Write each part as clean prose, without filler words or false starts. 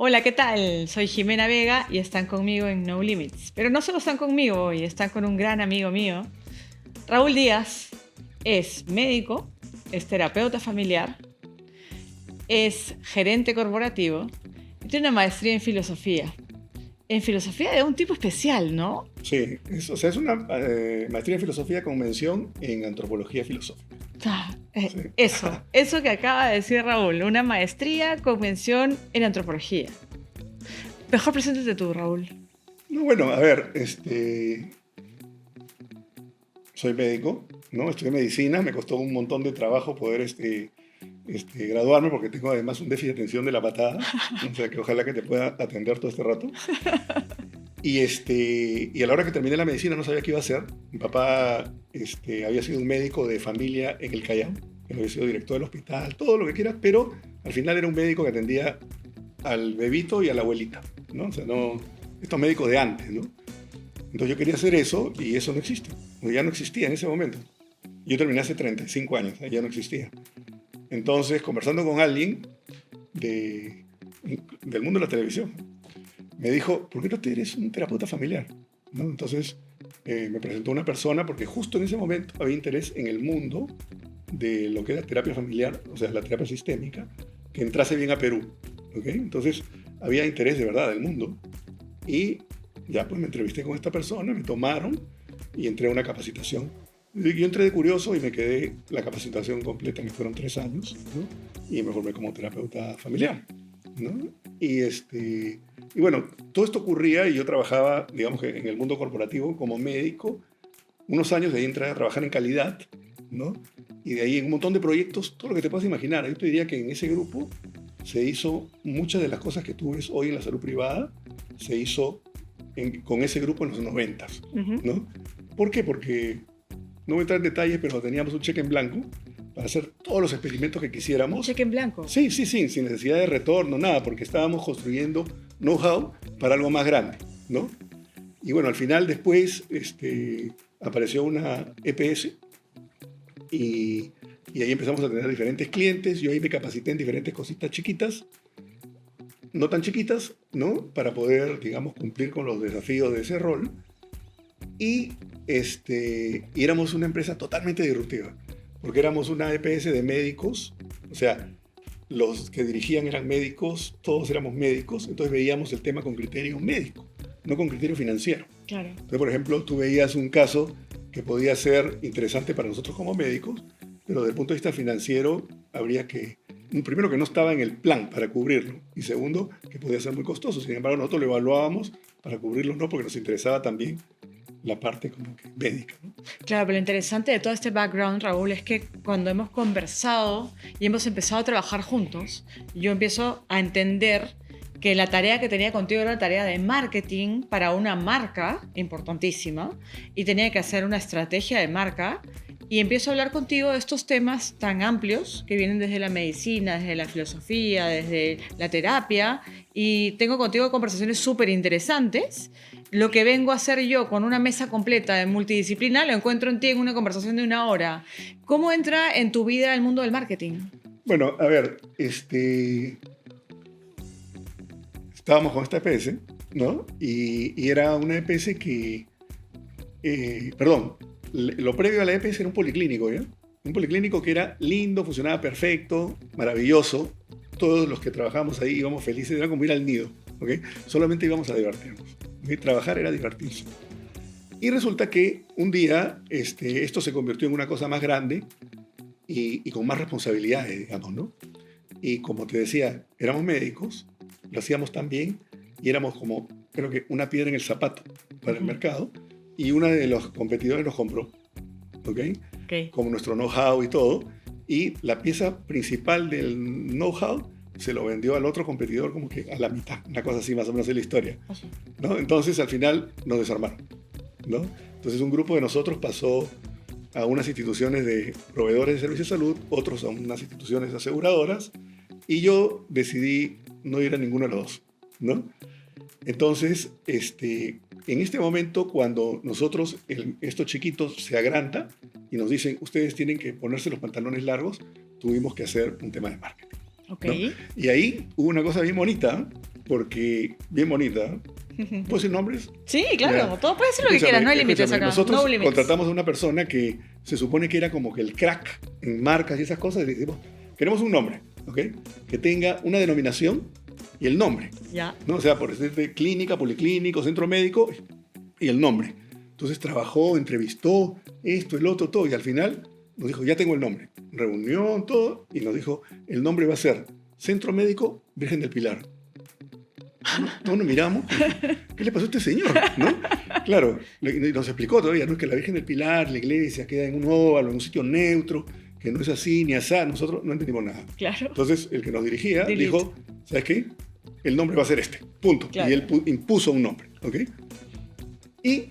Hola, ¿qué tal? Soy Jimena Vega y están conmigo en No Limits. Pero no solo están conmigo hoy, están con un gran amigo mío. Raúl Díaz es médico, es terapeuta familiar, es gerente corporativo y tiene una maestría en filosofía. En filosofía de un tipo especial, ¿no? Sí, es una maestría en filosofía con mención en antropología filosófica. Sí. Eso que acaba de decir Raúl, una maestría con mención en antropología. Mejor preséntate tú, Raúl. No, bueno, a ver, soy médico, ¿no? Estudié medicina, me costó un montón de trabajo poder graduarme porque tengo además un déficit de atención de la patada, o sea que ojalá que te pueda atender todo este rato. Y a la hora que terminé la medicina no sabía qué iba a hacer. Mi papá había sido un médico de familia en el Callao, que había sido director del hospital, todo lo que quieras, pero al final era un médico que atendía al bebito y a la abuelita, ¿no? O sea, no, estos médicos de antes, ¿no? Entonces yo quería hacer eso y eso no existe, o ya no existía en ese momento. Yo terminé hace 35 años, ya no existía. Entonces, conversando con alguien de, del mundo de la televisión, me dijo, ¿por qué no te eres un terapeuta familiar? ¿No? Entonces me presentó una persona porque justo en ese momento había interés en el mundo de lo que era terapia familiar, o sea, la terapia sistémica, que entrase bien a Perú. ¿Okay? Entonces había interés de verdad del mundo y ya pues me entrevisté con esta persona, me tomaron y entré a una capacitación. Yo entré de curioso y me quedé la capacitación completa, que fueron 3 años, ¿no? Y me formé como terapeuta familiar, ¿no? Y bueno, todo esto ocurría y yo trabajaba, digamos que en el mundo corporativo como médico. Unos años de ahí entré a trabajar en calidad, ¿no? Y de ahí en un montón de proyectos, todo lo que te puedas imaginar. Yo te diría que en ese grupo se hizo muchas de las cosas que tú ves hoy en la salud privada, se hizo con ese grupo en los 90s, ¿no? ¿Por qué? Porque, no voy a entrar en detalles, pero teníamos un cheque en blanco para hacer todos los experimentos que quisiéramos. Cheque en blanco. Sí, sin necesidad de retorno, nada, porque estábamos construyendo know-how para algo más grande, ¿no? Y bueno, al final después apareció una EPS y ahí empezamos a tener diferentes clientes. Yo ahí me capacité en diferentes cositas chiquitas, no tan chiquitas, ¿no? Para poder, digamos, cumplir con los desafíos de ese rol. Y éramos una empresa totalmente disruptiva, porque éramos una EPS de médicos, o sea, los que dirigían eran médicos, todos éramos médicos, entonces veíamos el tema con criterio médico, no con criterio financiero. Claro. Entonces, por ejemplo, tú veías un caso que podía ser interesante para nosotros como médicos, pero desde el punto de vista financiero habría que, primero, que no estaba en el plan para cubrirlo, y segundo, que podía ser muy costoso. Sin embargo, nosotros lo evaluábamos para cubrirlo, no, porque nos interesaba también la parte como que médica, ¿no? Claro, pero lo interesante de todo este background, Raúl, es que cuando hemos conversado y hemos empezado a trabajar juntos, yo empiezo a entender que la tarea que tenía contigo era una tarea de marketing para una marca importantísima y tenía que hacer una estrategia de marca. Y empiezo a hablar contigo de estos temas tan amplios que vienen desde la medicina, desde la filosofía, desde la terapia, y tengo contigo conversaciones súper interesantes. Lo que vengo a hacer yo con una mesa completa de multidisciplina lo encuentro en ti en una conversación de 1 hora. ¿Cómo entra en tu vida el mundo del marketing? Bueno, a ver, estábamos con esta EPS, ¿no? Y era una EPS que, perdón, lo previo a la EPS era un policlínico, ¿ya? Un policlínico que era lindo, funcionaba perfecto, maravilloso. Todos los que trabajábamos ahí íbamos felices, era como ir al nido, ¿ok? Solamente íbamos a divertirnos, ¿okay? Trabajar era divertirse. Y resulta que un día esto se convirtió en una cosa más grande y con más responsabilidades, digamos, ¿no? Y como te decía, éramos médicos, lo hacíamos tan bien y éramos como, creo que una piedra en el zapato para el mercado, y una de los competidores nos compró, ¿ok? Como nuestro know-how y todo, y la pieza principal del know-how se lo vendió al otro competidor como que a la mitad, una cosa así más o menos es la historia, ¿no? Entonces al final nos desarmaron, ¿no? Entonces un grupo de nosotros pasó a unas instituciones de proveedores de servicios de salud, otros a unas instituciones aseguradoras, y yo decidí no ir a ninguno de los dos, ¿no? Entonces, en este momento, cuando nosotros, estos chiquitos, se agrandan y nos dicen, ustedes tienen que ponerse los pantalones largos, tuvimos que hacer un tema de marketing, Ok. ¿no? Y ahí hubo una cosa bien bonita, porque bien bonita. ¿Puedo decir nombres? Sí, claro, Ya. todo puede ser lo que Escúchame, quieras, no hay límites escúchame, acá. Nosotros No limits. contratamos a una persona que se supone que era como que el crack en marcas y esas cosas, y le decimos, queremos un nombre, ¿ok? Que tenga una denominación y el nombre, Ya. ¿no? O sea, por decirte clínica, policlínico, centro médico y el nombre. Entonces trabajó, entrevistó, esto, el otro, todo, y al final nos dijo, ya tengo el nombre. Reunión, todo, y nos dijo, el nombre va a ser Centro Médico Virgen del Pilar. Todos nos miramos, ¿qué le pasó a este señor? ¿No? Claro, y nos explicó todavía, ¿no? Es que la Virgen del Pilar, la iglesia, queda en un óvalo, en un sitio neutro, que no es así ni así. Nosotros no entendimos nada. Claro. Entonces, el que nos dirigía Delete. dijo, ¿sabes qué? El nombre va a ser este, punto. Claro. Y él impuso un nombre, ¿ok? Y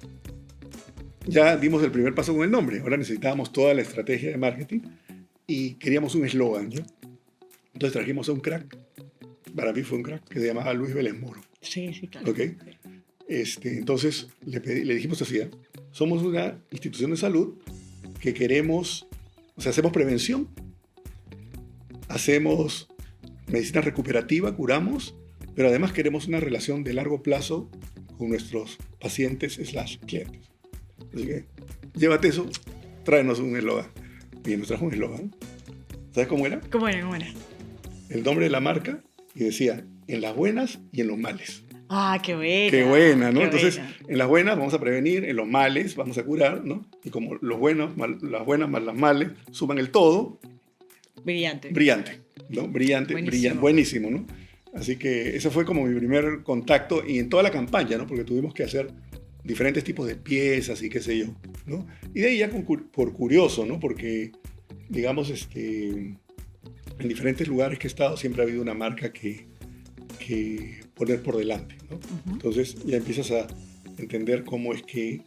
ya dimos el primer paso con el nombre. Ahora necesitábamos toda la estrategia de marketing y queríamos un eslogan, ¿ya? Entonces trajimos a un crack, para mí fue un crack, que se llamaba Luis Vélez Moro. Sí, sí, claro. ¿Ok? Entonces le dijimos así, ¿eh? Somos una institución de salud que queremos, o sea, hacemos prevención, hacemos medicina recuperativa, curamos, pero además queremos una relación de largo plazo con nuestros pacientes / clientes. Así que llévate eso, tráenos un eslogan. Y nos trajo un eslogan. ¿Sabes cómo era? ¿Cómo era? ¿Cómo era? El nombre de la marca y decía, en las buenas y en los males. Ah, qué buena. Qué buena, ¿no? Qué Entonces, buena. en las buenas vamos a prevenir, en los males vamos a curar, ¿no? Y como los buenos, las buenas más las males suman el todo, Brillante. brillante, ¿no? Brillante, Buenísimo. brillante, buenísimo, ¿no? Así que ese fue como mi primer contacto y en toda la campaña, ¿no? Porque tuvimos que hacer diferentes tipos de piezas y qué sé yo, ¿no? Y de ahí ya por curioso, ¿no? Porque, digamos, en diferentes lugares que he estado siempre ha habido una marca que poner por delante, ¿no? Ujú. Entonces ya empiezas a entender cómo es que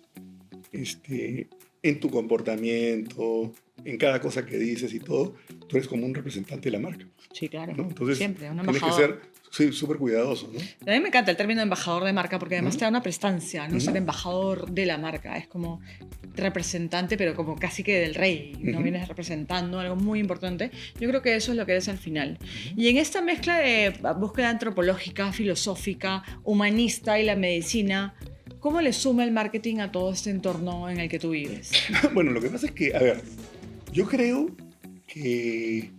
en tu comportamiento, en cada cosa que dices y todo, tú eres como un representante de la marca, Sí, claro. ¿no? Entonces Siempre, un tienes que embajador. ser sí, súper cuidadoso, ¿no? A mí me encanta el término embajador de marca porque además Ujú. te da una prestancia, no Ujú. ser embajador de la marca, es como representante, pero como casi que del rey, no Ujú. vienes representando algo muy importante. Yo creo que eso es lo que eres al final. Y en esta mezcla de búsqueda antropológica, filosófica, humanista y la medicina, ¿cómo le suma el marketing a todo este entorno en el que tú vives? Bueno, lo que pasa es que, a ver, yo creo que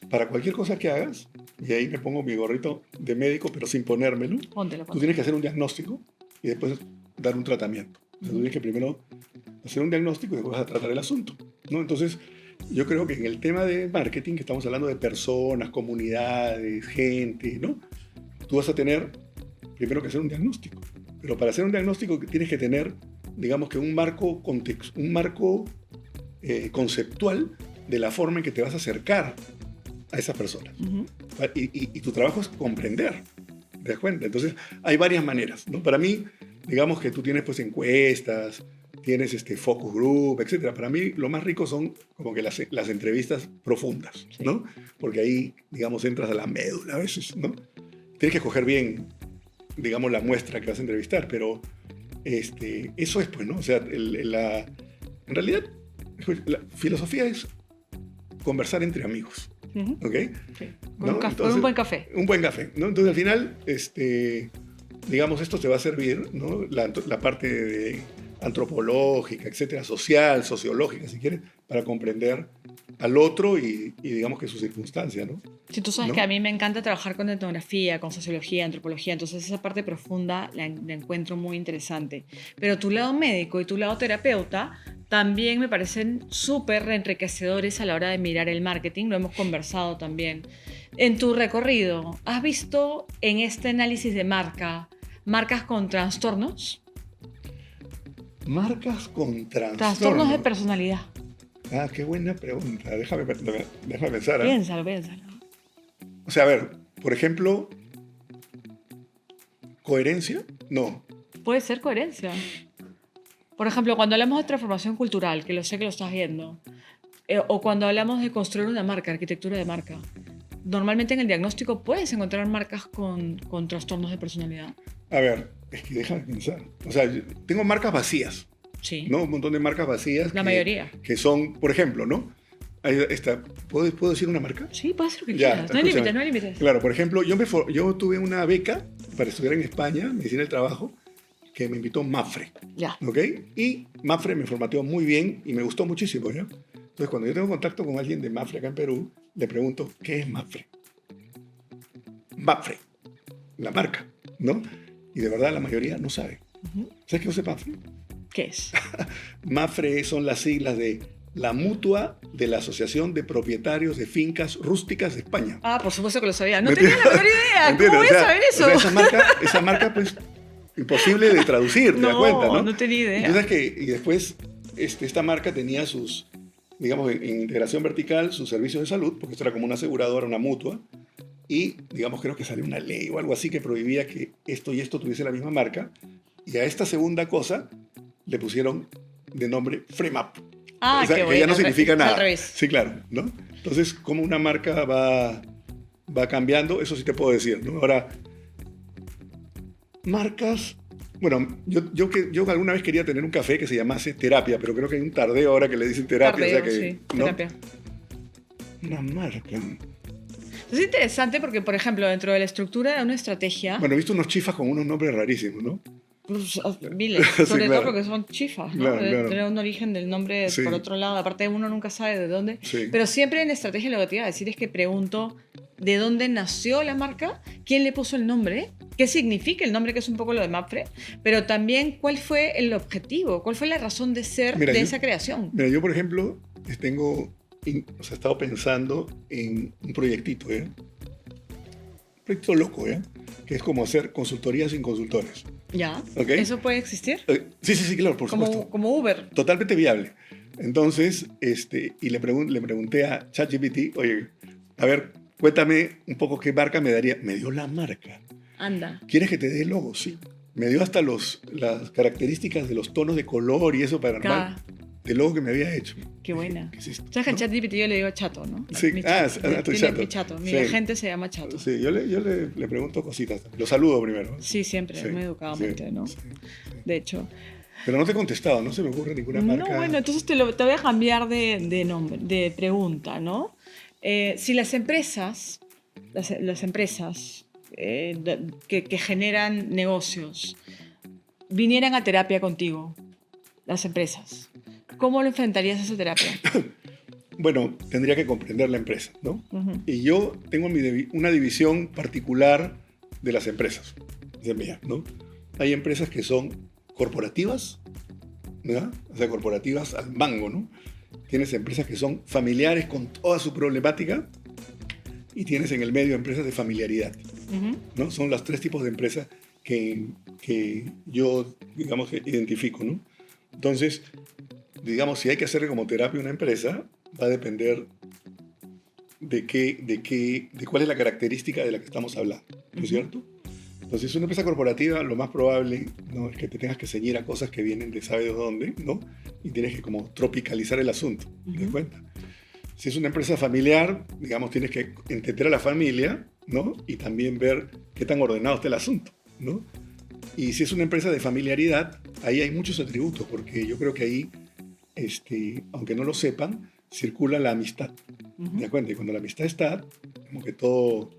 para cualquier cosa que hagas, y ahí me pongo mi gorrito de médico, pero sin ponérmelo, Póntelo, tú póntelo. tienes que hacer un diagnóstico y después dar un tratamiento. O sea, tú tienes que primero hacer un diagnóstico y después vas a tratar el asunto, ¿no? Entonces, yo creo que en el tema de marketing, que estamos hablando de personas, comunidades, gente, ¿no? Tú vas a tener primero que hacer un diagnóstico. Pero para hacer un diagnóstico tienes que tener, digamos que un marco, conceptual de la forma en que te vas a acercar a esas personas. Ujú. Y tu trabajo es comprender, ¿te das cuenta? Entonces, hay varias maneras, ¿no? Para mí, digamos que tú tienes pues encuestas, tienes focus group, etc. Para mí, lo más rico son como que las entrevistas profundas, Sí. ¿no? Porque ahí, digamos, entras a la médula a veces, ¿no? Tienes que escoger bien, digamos, la muestra que vas a entrevistar, pero eso es, pues, ¿no? O sea, en realidad, la filosofía es conversar entre amigos, Ujú. ¿ok? Sí. ¿No? Con Entonces, un buen café. Un buen café, ¿no? Entonces, al final, digamos, esto te va a servir, ¿no? La parte antropológica, etcétera, social, sociológica, si quieres, para comprender al otro y digamos que su circunstancia, ¿no? Sí, tú sabes ¿No? que a mí me encanta trabajar con etnografía, con sociología, antropología, entonces esa parte profunda la encuentro muy interesante. Pero tu lado médico y tu lado terapeuta también me parecen súper enriquecedores a la hora de mirar el marketing, lo hemos conversado también. En tu recorrido, ¿has visto en este análisis de marcas con trastornos? Marcas con Trastornos de personalidad. Ah, qué buena pregunta. Déjame pensar. ¿Eh? Piénsalo, piénsalo. O sea, a ver, por ejemplo, ¿coherencia? No. Puede ser coherencia. Por ejemplo, cuando hablamos de transformación cultural, que lo sé que lo estás viendo, o cuando hablamos de construir una marca, arquitectura de marca, normalmente en el diagnóstico puedes encontrar marcas con trastornos de personalidad. A ver, es que déjame pensar. O sea, yo tengo marcas vacías, Sí. ¿no? Un montón de marcas vacías. La mayoría. Que son, por ejemplo, ¿no? ahí está. ¿Puedo decir una marca? Sí, puedes hacer lo que Ya, quieras. No hay límites, escúchame. no hay límites. Claro, por ejemplo, yo tuve una beca para estudiar en España, medicina del trabajo, que me invitó Mafre, Ya. ¿ok? Y Mafre me formateó muy bien y me gustó muchísimo, ¿ya? Entonces, cuando yo tengo contacto con alguien de Mafre acá en Perú, le pregunto, ¿qué es Mafre? Mafre, la marca, ¿no? Y de verdad la mayoría no sabe. ¿Sabes qué es Mafre? ¿Qué es? Mafre son las siglas de la Mutua de la Asociación de Propietarios de Fincas Rústicas de España. Ah, por supuesto que lo sabía. No ¿Me tenía la menor idea. ¿Entiendes? ¿Cómo voy a saber eso? O sea, esa marca, pues, imposible de traducir, ¿te das cuenta, no? No tenía idea. Entonces, y después, esta marca tenía sus, digamos, en integración vertical, sus servicios de salud, porque esto era como una aseguradora, una mutua, y, digamos, creo que salió una ley o algo así que prohibía que esto y esto tuviese la misma marca, y a esta segunda cosa le pusieron de nombre Fremap. Ah, O sea, qué que bueno. ya no significa nada. Al revés. Sí, claro, ¿no? Entonces, como una marca va cambiando, eso sí te puedo decir, ¿no? Ahora, marcas... Bueno, yo alguna vez quería tener un café que se llamase Terapia, pero creo que hay un tardeo ahora que le dicen terapia. Tardeo, o sea que, sí, ¿no? terapia. Una marca. Es interesante porque, por ejemplo, dentro de la estructura de una estrategia, Bueno, he visto unos chifas con unos nombres rarísimos, ¿no? pues, miles, Sí, sobre claro. todo porque son chifas, ¿no? Claro, Debe claro. tener un origen del nombre Sí. por otro lado. Aparte, uno nunca sabe de dónde. Sí. Pero siempre en estrategia lo que te iba a decir es que pregunto de dónde nació la marca, quién le puso el nombre, qué significa el nombre, que es un poco lo de Mapfre, pero también cuál fue el objetivo, cuál fue la razón de ser Mira, de yo- esa creación. Mira, yo, por ejemplo, he estado pensando en un proyectito, ¿ya? Un proyecto loco, ¿ya? Que es como hacer consultoría sin consultores. ¿Ya? Ok. ¿Eso puede existir? Sí, claro, por supuesto. Como Uber. Totalmente viable. Entonces, y le pregunté a ChatGPT, oye, a ver, cuéntame un poco qué marca me daría. Me dio la marca. Anda. ¿Quieres que te dé el logo? Sí. Me dio hasta las características de los tonos de color y eso para armar el logo que me había hecho. Qué buena. ¿Qué es esto? ¿Sabes que al ¿No? ChatGPT yo le digo chato, no? Sí. Mi Ah, chato. tu Tiene chato. mi chato. Mi Sí. agente se llama chato. Sí, yo le pregunto cositas. Lo saludo primero. Sí, siempre, Sí, muy educadamente, sí, ¿no? sí. De hecho. Pero no te he contestado, no se me ocurre ninguna marca. No, bueno, entonces te voy a cambiar de nombre, de pregunta, ¿no? Si las empresas, que generan negocios, vinieran a terapia contigo, las empresas, ¿cómo lo enfrentarías a esa terapia? Bueno, tendría que comprender la empresa, ¿no? Ujú. Y yo tengo una división particular de las empresas, de mía, ¿no? Hay empresas que son corporativas, ¿verdad? O sea, corporativas al mango, ¿no? Tienes empresas que son familiares con toda su problemática y tienes en el medio empresas de familiaridad, Ujú. ¿no? Son los tres tipos de empresas que yo, digamos, que identifico, ¿no? Entonces, digamos, si hay que hacerle como terapia a una empresa, va a depender de cuál es la característica de la que estamos hablando, ¿no es cierto? Entonces, si es una empresa corporativa, lo más probable, ¿no?, es que te tengas que ceñir a cosas que vienen de sabe de dónde, ¿no? Y tienes que como tropicalizar el asunto, ¿te das cuenta? Si es una empresa familiar, digamos, tienes que entender a la familia, ¿no? Y también ver qué tan ordenado está el asunto, ¿no? Y si es una empresa de familiaridad, ahí hay muchos atributos, porque yo creo que ahí, aunque no lo sepan, circula la amistad. ¿Te das cuenta? Y cuando la amistad está, como que todo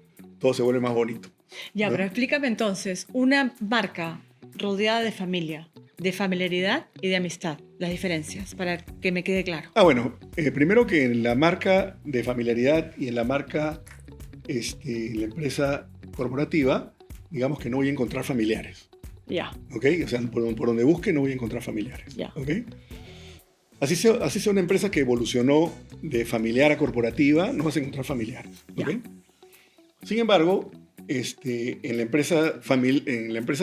se vuelve más bonito. Ya, ¿no? pero explícame entonces, una marca rodeada de familia, de familiaridad y de amistad, las diferencias, para que me quede claro. Bueno, primero que en la marca de familiaridad y en la marca, en la empresa corporativa, digamos que no voy a encontrar familiares. Ya, ¿Ok? O sea, por donde busque no voy a encontrar familiares. Ya. ¿Ok? Así sea una empresa que evolucionó de familiar a corporativa, no vas a encontrar familiares. ¿Ok? Ya. Sin embargo, en la empresa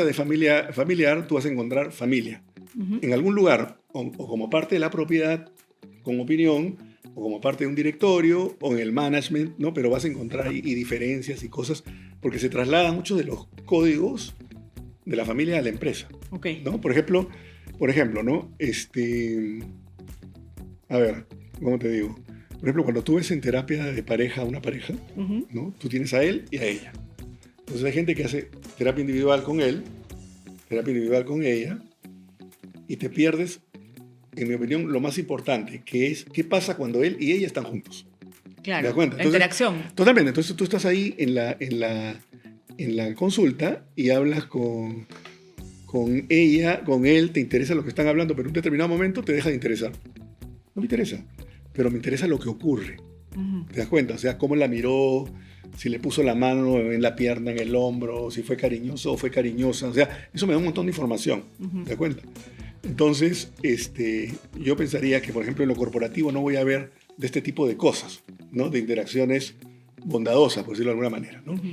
de familiar tú vas a encontrar familia. Ujú. En algún lugar, o como parte de la propiedad, con opinión, o como parte de un directorio, o en el management, ¿no? Pero vas a encontrar ahí y diferencias y cosas, porque se trasladan muchos de los códigos de la familia a la empresa, Ok. ¿no? Por ejemplo, ¿no? A ver, ¿cómo te digo? Por ejemplo, cuando tú ves en terapia de pareja a una pareja, Ujú. ¿no? Tú tienes a él y a ella. Entonces hay gente que hace terapia individual con él, terapia individual con ella, y te pierdes en mi opinión, lo más importante, que es qué pasa cuando él y ella están juntos. Claro, ¿Te das cuenta? la Entonces, interacción. totalmente. Entonces tú estás ahí en la consulta y hablas con ella, con él, te interesa lo que están hablando, pero en un determinado momento te deja de interesar. No me interesa, pero me interesa lo que ocurre. Ujú. ¿Te das cuenta? O sea, cómo la miró, si le puso la mano en la pierna, en el hombro, si fue cariñoso o fue cariñosa. O sea, eso me da un montón de información. Ujú. ¿Te das cuenta? Entonces, yo pensaría que, por ejemplo, en lo corporativo no voy a ver de este tipo de cosas, ¿no? De interacciones bondadosas, por decirlo de alguna manera, ¿no? Ujú.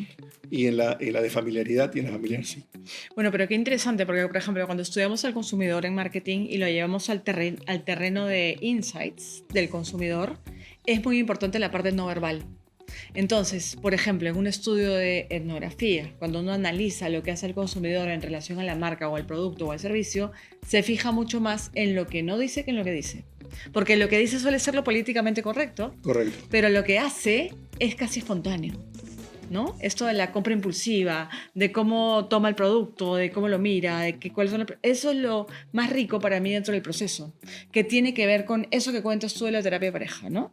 Y en la de familiaridad y en la familiar sí. Bueno, pero qué interesante, porque por ejemplo, cuando estudiamos al consumidor en marketing y lo llevamos al terreno de insights del consumidor, es muy importante la parte no verbal. Entonces, por ejemplo, en un estudio de etnografía, cuando uno analiza lo que hace el consumidor en relación a la marca o al producto o al servicio, se fija mucho más en lo que no dice que en lo que dice. Porque lo que dice suele ser lo políticamente correcto, Correcto. pero lo que hace es casi espontáneo, ¿no? Esto de la compra impulsiva, de cómo toma el producto, de cómo lo mira, de cuáles son eso es lo más rico para mí dentro del proceso, que tiene que ver con eso que cuentas tú de la terapia de pareja, ¿no?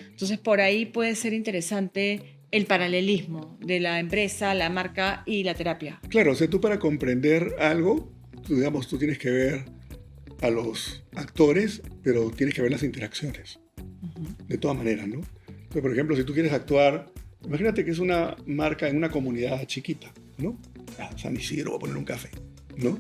Entonces, por ahí puede ser interesante el paralelismo de la empresa, la marca y la terapia. Claro, o sea, tú para comprender algo, tú tienes que ver a los actores, pero tienes que ver las interacciones, de todas maneras, ¿no? Entonces, por ejemplo, si tú quieres actuar, imagínate que es una marca en una comunidad chiquita, ¿no? San Isidro, voy a poner un café, ¿no?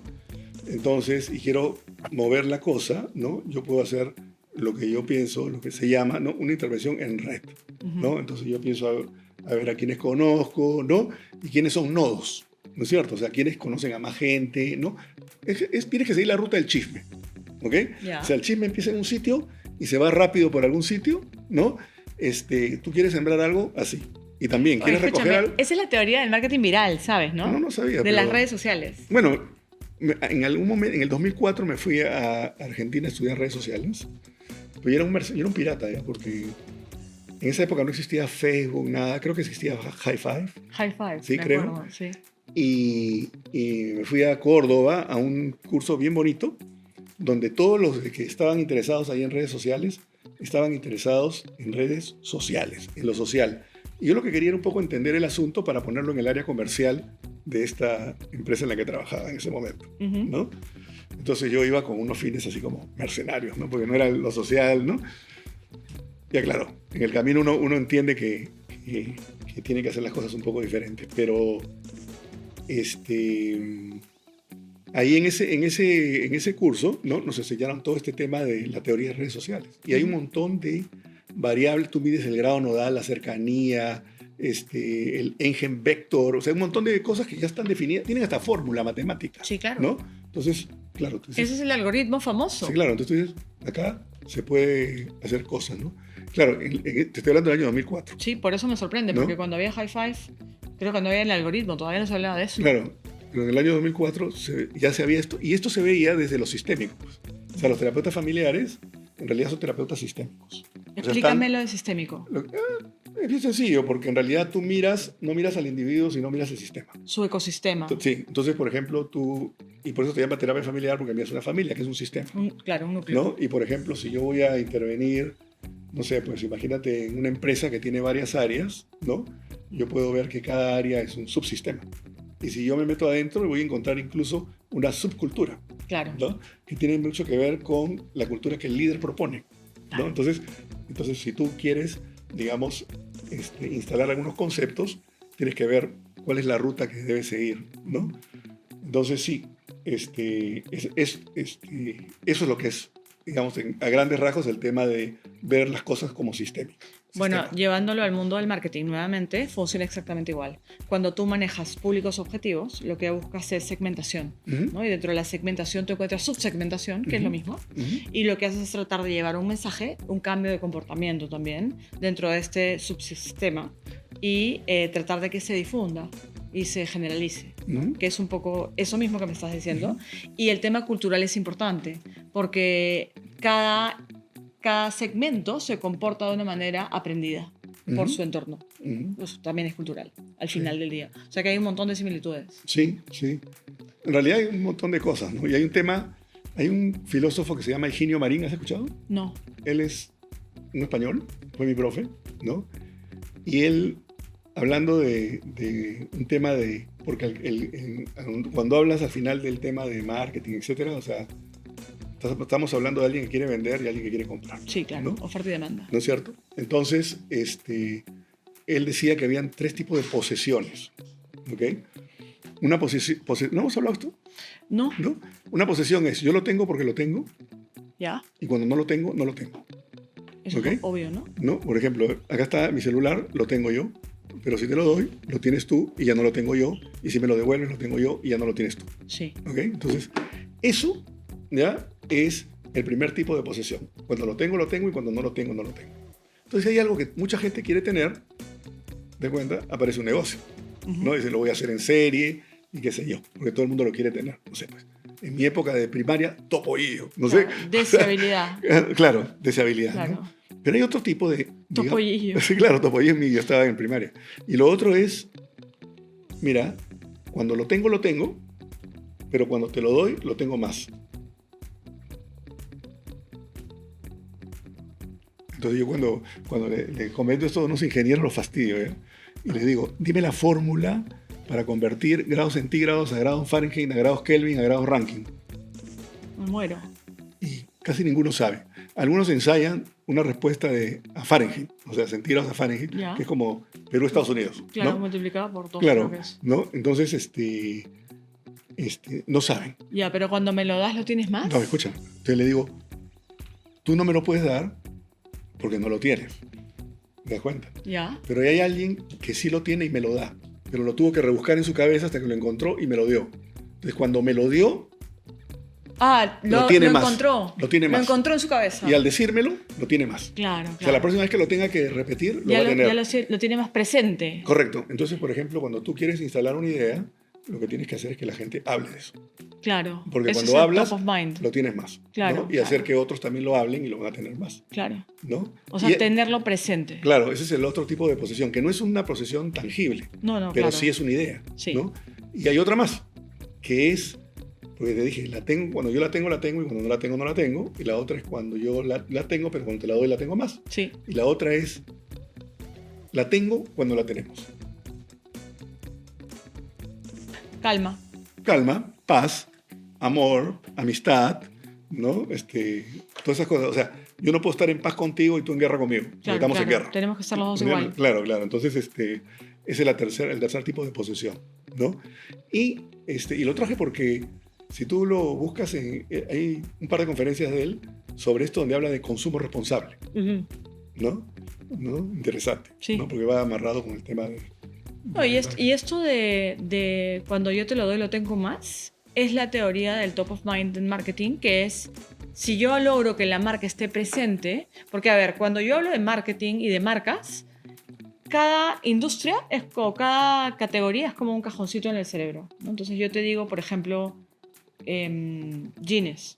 Entonces, y quiero mover la cosa, ¿no? Yo puedo hacer lo que yo pienso, lo que se llama, ¿no? Una intervención en red, ¿no? Entonces yo pienso a ver a quiénes conozco, ¿no? Y quiénes son nodos, ¿no es cierto? O sea, quiénes conocen a más gente, ¿no? Tienes que seguir la ruta del chisme, ¿ok? Ya. O sea, el chisme empieza en un sitio y se va rápido por algún sitio, ¿no? Tú quieres sembrar algo así. Y también, Oye, ¿quieres recoger escúchame, algo? esa es la teoría del marketing viral, ¿sabes? ¿No? No sabía. De pero- las redes sociales. Bueno, en algún momento, en el 2004 me fui a Argentina a estudiar redes sociales. Pero yo era un pirata ya, porque en esa época no existía Facebook, nada. Creo que existía High Five. High five. Sí, me creo. acuerdo, sí. Y me fui a Córdoba a un curso bien bonito, donde todos los que estaban interesados ahí en redes sociales estaban interesados en redes sociales, en lo social. Y yo lo que quería era un poco entender el asunto para ponerlo en el área comercial de esta empresa en la que trabajaba en ese momento, Ujú. ¿no? Entonces yo iba con unos fines así como mercenarios, ¿no? Porque no era lo social, ¿no? Ya claro, en el camino uno entiende que tiene que hacer las cosas un poco diferentes, pero ahí en ese curso, ¿no? Nos enseñaron todo este tema de la teoría de redes sociales. Y hay un montón de variables, tú mides el grado nodal, la cercanía, el Eigenvector, o sea, un montón de cosas que ya están definidas, tienen hasta fórmula matemática, Sí, claro. ¿no? Entonces, claro, tú dices, Ese es el algoritmo famoso. sí, claro, entonces tú dices, acá se puede hacer cosas, ¿no? Claro, te estoy hablando del año 2004. Sí, por eso me sorprende, ¿No? porque cuando había High Five, creo que no había el algoritmo, todavía no se hablaba de eso. Claro, pero en el año 2004 ya se había esto, y esto se veía desde lo sistémico. O sea, los terapeutas familiares en realidad son terapeutas sistémicos. O sea, Explícame lo de sistémico, es bien sencillo, porque en realidad tú no miras al individuo, sino miras el sistema. su ecosistema. Sí, entonces, por ejemplo, y por eso te llama terapia familiar, porque miras una familia, que es un sistema, Claro, un núcleo. ¿no? Y por ejemplo, si yo voy a intervenir, no sé, pues imagínate en una empresa que tiene varias áreas, ¿no? Yo puedo ver que cada área es un subsistema. Y si yo me meto adentro, voy a encontrar incluso una subcultura, Claro. ¿no? Que tiene mucho que ver con la cultura que el líder propone, ¿no? Entonces, si tú quieres, digamos, instalar algunos conceptos, tienes que ver cuál es la ruta que debes seguir, ¿no? Entonces, sí, eso es lo que es, digamos, a grandes rasgos el tema de ver las cosas como sistémicas. Bueno, llevándolo al mundo del marketing nuevamente, funciona exactamente igual. Cuando tú manejas públicos objetivos, lo que buscas es segmentación, ¿no? Y dentro de la segmentación te encuentras subsegmentación, que es lo mismo, y lo que haces es tratar de llevar un mensaje, un cambio de comportamiento también dentro de este subsistema y tratar de que se difunda y se generalice, que es un poco eso mismo que me estás diciendo. Y el tema cultural es importante, porque cada segmento se comporta de una manera aprendida por su entorno. Eso también es cultural, al final del día. O sea que hay un montón de similitudes. Sí, sí. En realidad hay un montón de cosas, ¿no? Y hay un tema Hay un filósofo que se llama Higinio Marín, ¿has escuchado? No. Él es un español, fue mi profe, ¿no? Y él, hablando de un tema de... Porque cuando hablas al final del tema de marketing, etcétera, o sea, estamos hablando de alguien que quiere vender y alguien que quiere comprar. Sí, claro, ¿no? oferta y demanda. ¿No es cierto? Entonces, él decía que habían 3 tipos de posesiones, ¿ok? Una posesión... ¿No hemos hablado de esto? No. ¿No? Una posesión es, yo lo tengo porque lo tengo, Ya. y cuando no lo tengo, no lo tengo. Eso ¿Ok? es obvio, ¿no? ¿No? Por ejemplo, acá está mi celular, lo tengo yo, pero si te lo doy, lo tienes tú y ya no lo tengo yo, y si me lo devuelves, lo tengo yo y ya no lo tienes tú. Sí. ¿Ok? Entonces, eso ya es el primer tipo de posesión. Cuando lo tengo y cuando no lo tengo, no lo tengo. Entonces, hay algo que mucha gente quiere tener, de cuenta, aparece un negocio. ¿No? Dice, lo voy a hacer en serie y qué sé yo, porque todo el mundo lo quiere tener. No sé, pues. En mi época de primaria, topollillo, no sé. Deseabilidad. Claro, deseabilidad. Claro. ¿no? Pero hay otro tipo de... Topollillo. Sí, claro, topollillo yo estaba en primaria. Y lo otro es, mira, cuando lo tengo, pero cuando te lo doy, lo tengo más. Entonces yo cuando le comento esto a unos ingenieros los fastidio, ¿eh? Y les digo, dime la fórmula para convertir grados centígrados a grados Fahrenheit, a grados Kelvin, a grados Rankine. Me muero. Y casi ninguno sabe. Algunos ensayan una respuesta a Fahrenheit, o sea, centígrados a Fahrenheit, Ya. que es como Perú, Estados Unidos. Claro, ¿no? multiplicado por 2. Claro, Creo que es. ¿no? Entonces, no saben. Ya, pero cuando me lo das, ¿lo tienes más? No, escucha. Entonces le digo, tú no me lo puedes dar porque no lo tienes. ¿Te das cuenta? Ya. Pero hay alguien que sí lo tiene y me lo da. Pero lo tuvo que rebuscar en su cabeza hasta que lo encontró y me lo dio. Entonces, cuando me lo dio, lo tiene más. encontró. Lo tiene más. Lo encontró en su cabeza. y al decírmelo, lo tiene más. Claro, claro. O sea, la próxima vez que lo tenga que repetir, lo ya va a tener. Ya lo tiene más presente. Correcto. Entonces, por ejemplo, cuando tú quieres instalar una idea, lo que tienes que hacer es que la gente hable de eso. Claro. Porque Eso cuando es el hablas, top of mind. lo tienes más. Claro, ¿no? Y claro. hacer que otros también lo hablen y lo van a tener más. Claro. ¿No? O sea, Y- tenerlo presente. Claro, ese es el otro tipo de posesión, que no es una posesión tangible, No, pero claro. sí es una idea. Sí. ¿no? Y hay otra más, que es, porque te dije, cuando yo la tengo, y cuando no la tengo, no la tengo. Y la otra es cuando yo la tengo, pero cuando te la doy, la tengo más. Sí. Y la otra es, la tengo cuando la tenemos. Calma. Calma, paz, amor, amistad, ¿no? Todas esas cosas. O sea, yo no puedo estar en paz contigo y tú en guerra conmigo. Porque Claro, estamos en claro. guerra. Tenemos que estar los dos igual. Claro, claro. Entonces, ese es el tercer tipo de posesión, ¿no? Y lo traje porque si tú lo buscas, hay un par de conferencias de él sobre esto donde habla de consumo responsable, Ujú. ¿no? Interesante, Sí. ¿no? Porque va amarrado con el tema de... No, y esto de cuando yo te lo doy, lo tengo más, es la teoría del top of mind en marketing, que es si yo logro que la marca esté presente, porque a ver, cuando yo hablo de marketing y de marcas, cada industria, cada categoría es como un cajoncito en el cerebro, ¿no? Entonces yo te digo, por ejemplo, jeans,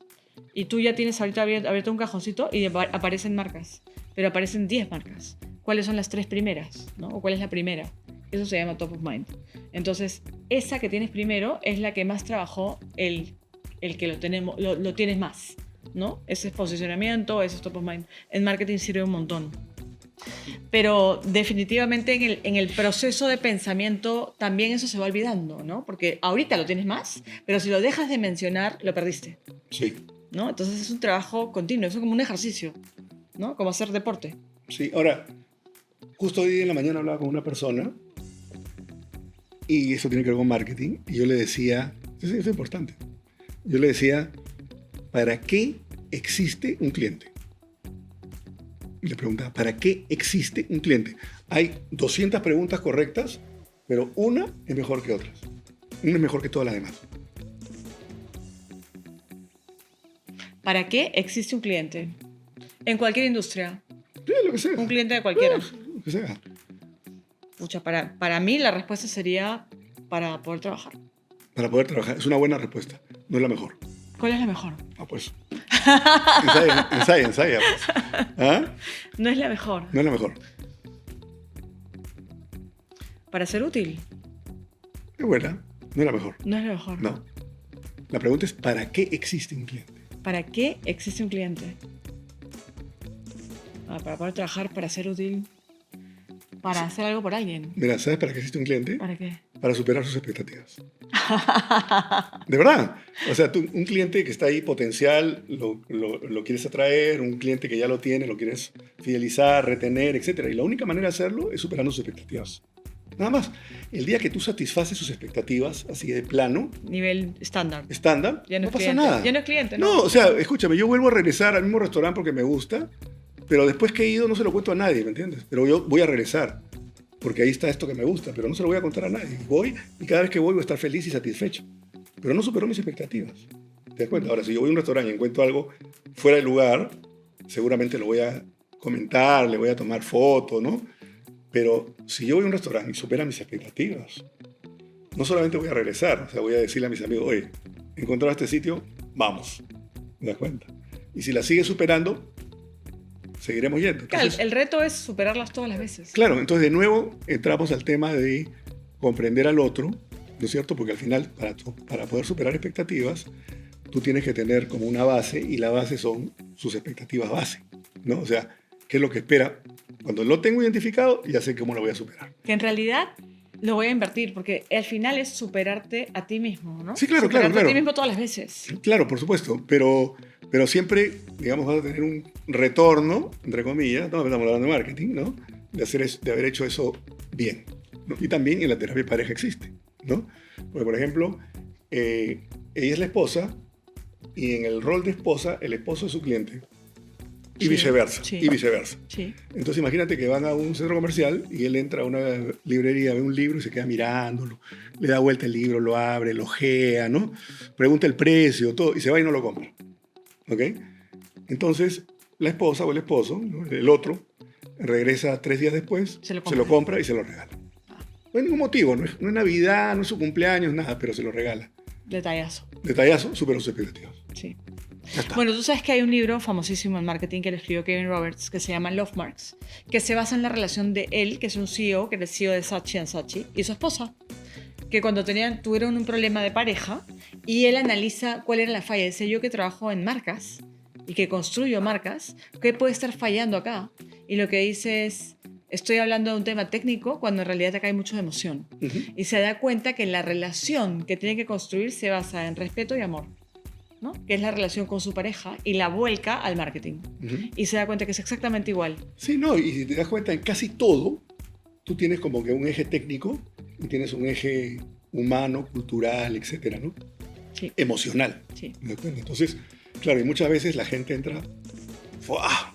y tú ya tienes ahorita abierto un cajoncito y aparecen marcas, pero aparecen 10 marcas. ¿Cuáles son las 3 primeras? ¿No? ¿O cuál es la primera? Eso se llama top of mind. Entonces, esa que tienes primero es la que más trabajó el que lo tienes más, ¿no? Ese es posicionamiento, ese es top of mind. En marketing sirve un montón. Pero definitivamente en el proceso de pensamiento también eso se va olvidando, ¿no? Porque ahorita lo tienes más, pero si lo dejas de mencionar, lo perdiste, Sí, ¿no? Entonces es un trabajo continuo, es como un ejercicio, ¿no? Como hacer deporte. sí. Ahora, justo hoy en la mañana hablaba con una persona y eso tiene que ver con marketing y yo le decía, eso es importante, yo le decía, ¿para qué existe un cliente? Y le preguntaba, ¿para qué existe un cliente? Hay 200 preguntas correctas, pero una es mejor que otras. Una es mejor que todas las demás. ¿Para qué existe un cliente? En cualquier industria, Sí, lo que sea. un cliente de cualquiera. Lo que sea. Pucha, para mí la respuesta sería para poder trabajar. Para poder trabajar. Es una buena respuesta. No es la mejor. ¿Cuál es la mejor? Ah, pues. Ensaya, pues. ¿Ah? No es la mejor. No es la mejor. Para ser útil, Es buena. No es la mejor. no es la mejor. No. La pregunta es, ¿para qué existe un cliente? ¿Para qué existe un cliente? Para poder trabajar, para ser útil, para hacer algo por alguien. Mira, ¿sabes para qué existe un cliente? ¿Para qué? Para superar sus expectativas. De verdad. O sea, tú, un cliente que está ahí potencial, lo quieres atraer, un cliente que ya lo tiene, lo quieres fidelizar, retener, etc. Y la única manera de hacerlo es superando sus expectativas. Nada más. El día que tú satisfaces sus expectativas, así de plano, Nivel estándar. ya no pasa cliente. nada. Ya no es cliente, No, o sea, escúchame, yo vuelvo a regresar al mismo restaurante porque me gusta, pero después que he ido no se lo cuento a nadie, ¿me entiendes? Pero yo voy a regresar, porque ahí está esto que me gusta, pero no se lo voy a contar a nadie. Voy y cada vez que voy a estar feliz y satisfecho. Pero no superó mis expectativas. ¿Te das cuenta? Ahora, si yo voy a un restaurante y encuentro algo fuera de lugar, seguramente lo voy a comentar, le voy a tomar foto, ¿no? Pero si yo voy a un restaurante y supera mis expectativas, no solamente voy a regresar, o sea, voy a decirle a mis amigos, oye, encontrado este sitio, vamos. ¿Te das cuenta? Y si la sigue superando, seguiremos yendo. Entonces, claro, el reto es superarlas todas las veces. claro, entonces de nuevo entramos al tema de comprender al otro, ¿no es cierto? Porque al final, para poder superar expectativas, tú tienes que tener como una base, y la base son sus expectativas base, ¿no? O sea, ¿qué es lo que espera? Cuando lo tengo identificado, ya sé cómo lo voy a superar. Que en realidad lo voy a invertir, porque al final es superarte a ti mismo, ¿no? Sí, claro, superarte claro. a ti mismo todas las veces. Claro, por supuesto, pero siempre, digamos, vas a tener un retorno, entre comillas, no estamos hablando de marketing, ¿no? De haber hecho eso bien, ¿no? Y también en la terapia de pareja existe, ¿no? Porque, por ejemplo, ella es la esposa, y en el rol de esposa, el esposo es su cliente. Y viceversa, sí. y viceversa. Sí. Entonces imagínate que van a un centro comercial y él entra a una librería, ve un libro y se queda mirándolo, le da vuelta el libro, lo abre, lo ojea, ¿no? Pregunta el precio, todo, y se va y no lo compra. ¿Ok? Entonces la esposa o el esposo, ¿no? El otro, regresa 3 días después, se lo compra y se lo regala. No hay ningún motivo, no es Navidad, no es su cumpleaños, nada, pero se lo regala. Detallazo. Detallazo, superó sus expectativas. Sí. Bueno, tú sabes que hay un libro famosísimo en marketing que lo escribió Kevin Roberts que se llama Love Marks, que se basa en la relación de él, que es un CEO, que era el CEO de Saatchi & Saatchi, y su esposa, que cuando tuvieron un problema de pareja, y él analiza cuál era la falla. Dice, yo que trabajo en marcas y que construyo marcas, ¿qué puede estar fallando acá? Y lo que dice es, estoy hablando de un tema técnico cuando en realidad acá hay mucha emoción. Y se da cuenta que la relación que tiene que construir se basa en respeto y amor, ¿no? Que es la relación con su pareja, y la vuelca al marketing. Y se da cuenta que es exactamente igual. Sí, no, y si te das cuenta, en casi todo, tú tienes como que un eje técnico y tienes un eje humano, cultural, etcétera, ¿no? Sí. Emocional. Sí. ¿De acuerdo? Entonces, claro, y muchas veces la gente entra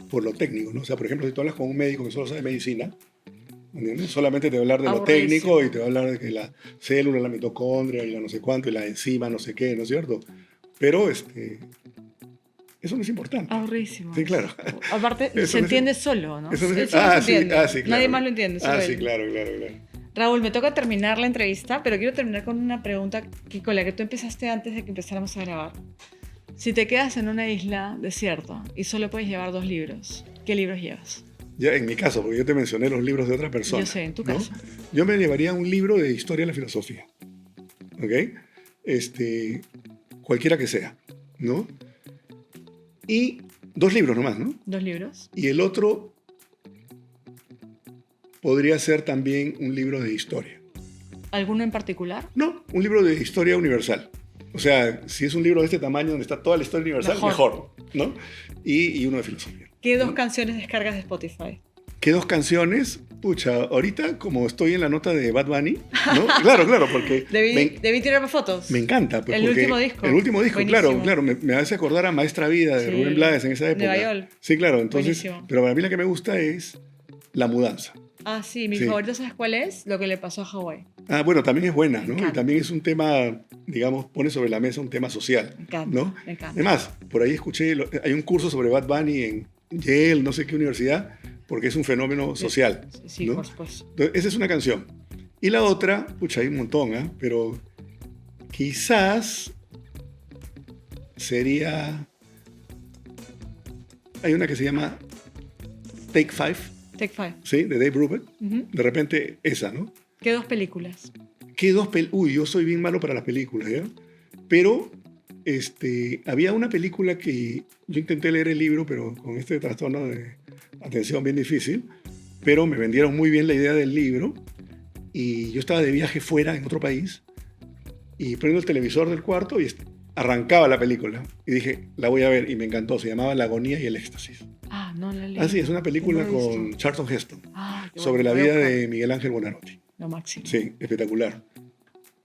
por lo técnico, ¿no? O sea, por ejemplo, si tú hablas con un médico que solo sabe medicina, ¿entiendes? Solamente te va a hablar de lo técnico y te va a hablar de que la célula, la mitocondria y la no sé cuánto y la enzima, no sé qué, ¿no es cierto? Pero eso no es importante. Aburrísimo. Sí, claro. Aparte, Eso se entiende solo, ¿no? Eso no Él es, solo se entiende. sí, claro. Nadie más lo entiende. Solo Sí, él. claro. Raúl, me toca terminar la entrevista, pero quiero terminar con una pregunta con la que tú empezaste antes de que empezáramos a grabar. Si te quedas en una isla desierta y solo puedes llevar 2 libros, ¿qué libros llevas? Ya en mi caso, porque yo te mencioné los libros de otra persona. Yo sé, en tu caso. Yo me llevaría un libro de historia de la filosofía. ¿Ok? Cualquiera que sea, ¿no? Y 2 libros nomás, ¿no? 2 libros. Y el otro podría ser también un libro de historia. ¿Alguno en particular? No, un libro de historia universal. O sea, si es un libro de este tamaño donde está toda la historia universal, mejor, ¿no? Y uno de filosofía. ¿Qué 2 canciones descargas de Spotify? ¿Qué 2 canciones? Pucha, ahorita como estoy en la nota de Bad Bunny, ¿no? Claro, porque... Debí tirar fotos. Me encanta. Pues, el último disco. El último disco, buenísimo. claro. Me hace acordar a Maestra Vida de Rubén Blades en esa época. Nueva York. Sí, claro. Entonces, buenísimo. Pero para mí la que me gusta es La Mudanza. Ah, sí. Mi favorito, ¿sabes cuál es? Lo que le pasó a Hawái. Ah, bueno, también es buena, ¿no? Y también es un tema, digamos, pone sobre la mesa un tema social. Me encanta, ¿no? me encanta. Además, por ahí escuché, hay un curso sobre Bad Bunny en Yale, no sé qué universidad, porque es un fenómeno social. Sí, ¿no? por supuesto. Entonces, esa es una canción. Y la otra, pucha, hay un montón, ¿eh? Pero quizás sería... Hay una que se llama Take Five. Take Five. Sí, de Dave Brubeck. De repente esa, ¿no? ¿Qué 2 películas? ¿Qué 2 películas? Uy, yo soy bien malo para las películas, ¿ya? Pero había una película que yo intenté leer el libro, pero con este trastorno de atención bien difícil, pero me vendieron muy bien la idea del libro y yo estaba de viaje fuera, en otro país, y prendo el televisor del cuarto y arrancaba la película. Y dije, la voy a ver, y me encantó. Se llamaba La agonía y el éxtasis. Ah, no la leí. Ah, sí, es una película No la he con visto. Charlton Heston, Ah, qué sobre bueno, la voy a vida buscar. de Miguel Ángel Buonarroti. Lo máximo. Sí, espectacular.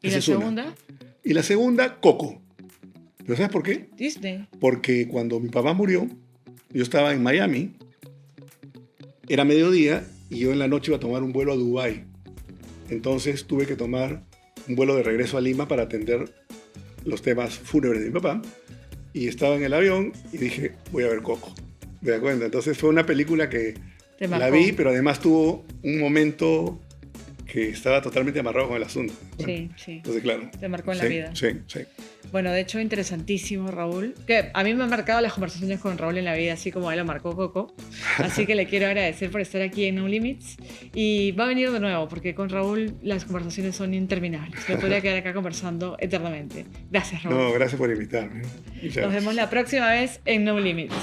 ¿Y Esa la es una. segunda? Y la segunda, Coco. ¿Pero sabes por qué? Disney. Porque cuando mi papá murió, yo estaba en Miami, era mediodía, y yo en la noche iba a tomar un vuelo a Dubái. Entonces tuve que tomar un vuelo de regreso a Lima para atender los temas fúnebres de mi papá. Y estaba en el avión y dije, voy a ver Coco. ¿Te das cuenta? Entonces fue una película que Te la marcó. vi, pero además tuvo un momento que estaba totalmente amarrado con el asunto. Sí, sí. Entonces, claro. Te marcó en la Sí, vida. Sí, sí. Bueno, de hecho, interesantísimo, Raúl. Que a mí me han marcado las conversaciones con Raúl en la vida, así como a él lo marcó Coco. Así que le quiero agradecer por estar aquí en No Limits. Y va a venir de nuevo, porque con Raúl las conversaciones son interminables. Me podría quedar acá conversando eternamente. Gracias, Raúl. No, gracias por invitarme. Muchas Nos gracias. vemos la próxima vez en No Limits.